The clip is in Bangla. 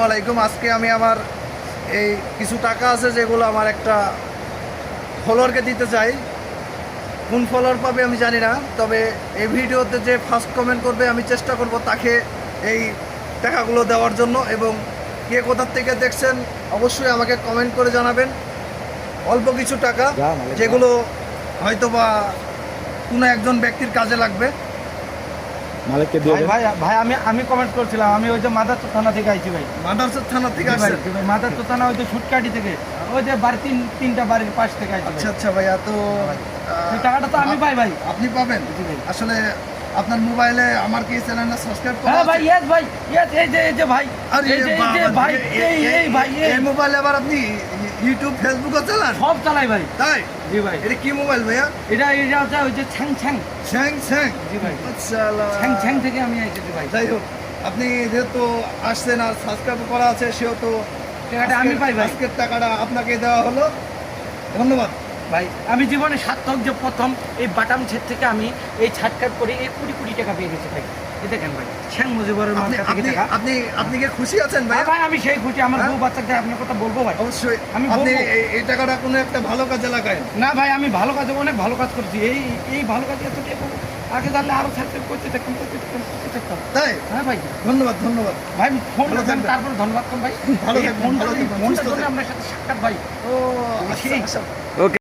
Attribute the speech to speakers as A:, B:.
A: আলাইকুম। আজকে আমি আমার এই কিছু টাকা আছে যেগুলো আমার একটা ফলোয়ারকে দিতে চাই। কোন ফলোয়ার পাবে আমি জানি না, তবে এই ভিডিওতে যে ফার্স্ট কমেন্ট করবে আমি চেষ্টা করব তাকে এই টাকাগুলো দেওয়ার জন্য। এবং কে কোথার থেকে দেখছেন অবশ্যই আমাকে কমেন্ট করে জানাবেন। অল্প কিছু টাকা যেগুলো হয়তোবা কোনো একজন ব্যক্তির কাজে লাগবে।
B: মালিককে দিয়ে দেন।
C: ভাই ভাই আমি কমেন্ট করছিলাম, আমি ওই যে মাদারচর থানা থেকে আইছি ভাই।
A: মাদারচর থানা থেকে
C: ভাই
A: আসছেন?
C: মাদারচর থানা ওই যে সুটকাটি থেকে, ওই যে বাড়ি তিনটা বাড়ির পাশ থেকে আইছি।
A: আচ্ছা আচ্ছা ভাইয়া, তো
C: এই টাকাটা তো আমি পাই ভাই।
A: আপনি পাবেন।
C: জি ভাই।
A: আসলে আপনার মোবাইলে আমার কি চ্যানেলটা সাবস্ক্রাইব করা
C: হ্যাঁ
A: আছে?
C: ভাই, ইয়েস ভাই, ইয়েস। এই যে ভাই,
A: আরে
C: এই যে
A: বাবা,
C: ভাই, এই ভাই,
A: এই মোবাইলে আবার আপনি ইউটিউব ফেসবুকও চালান?
C: সব চালাই ভাই।
A: তাই?
C: জি ভাই।
A: এটা কি মোবাইল ভাইয়া?
C: এটা হচ্ছে ওই যে ছ্যাং।
A: স্যাং স্যাং।
C: জি ভাই।
A: আচ্ছা
C: ছ্যাং থেকে আমি আইছি ভাই।
A: যাই হোক, আপনি যেহেতু আসছেন আর সাবস্ক্রাইব করা আছে, সেহেতু
C: টাকাটা আমি পাই ভাই।
A: আজকের টাকাটা আপনাকে দেওয়া হলো। ধন্যবাদ
C: ভাই আমি জীবনে সার্থক যে প্রথম এই বাটাম ছেদ থেকে আমি এই ছাটকাট করে এই কোটি টাকা পেয়ে গেছি ভাই। এই দেখেন ভাই, শ্যাং মুজিবরের
A: আপনি
C: মার্কা থেকে
A: আপনি
C: টাকা।
A: আপনি আপনি কি খুশি আছেন ভাই?
C: ভাই আমি সেই খুশি, আমার
A: হ্যাঁ?
C: বউ বাচ্চাকে আপনার কথা বলবো ভাই।
A: অবশ্যই
C: আমি
A: আপনি
C: বলবো।
A: এই টাকাটা কোনো একটা ভালো কাজে লাগায়।
C: না ভাই, আমি ভালো কাজে অনেক ভালো কাজ করছি। এই ভালো কাজে এত টাকা আগে জানলে আরো সাবস্ক্রাইব করতে থাকতাম।
A: তাই?
C: হ্যাঁ ভাই।
A: ধন্যবাদ ধন্যবাদ।
C: ভাই ফোন
A: ভালো থাকবেন।
C: তারপর ধন্যবাদ ভাই।
A: ভালো
C: এই
A: থাকবেন,
C: ফোনটা
A: ভালো থাকবেন,
C: ফোনটার
A: সুস্থ
C: জন্য
A: থাকবেন।
C: আপনার সাথে সাক্ষাৎ ভাই।
A: ও আচ্ছা
C: সেই।
A: আচ্ছা।
B: ওকে।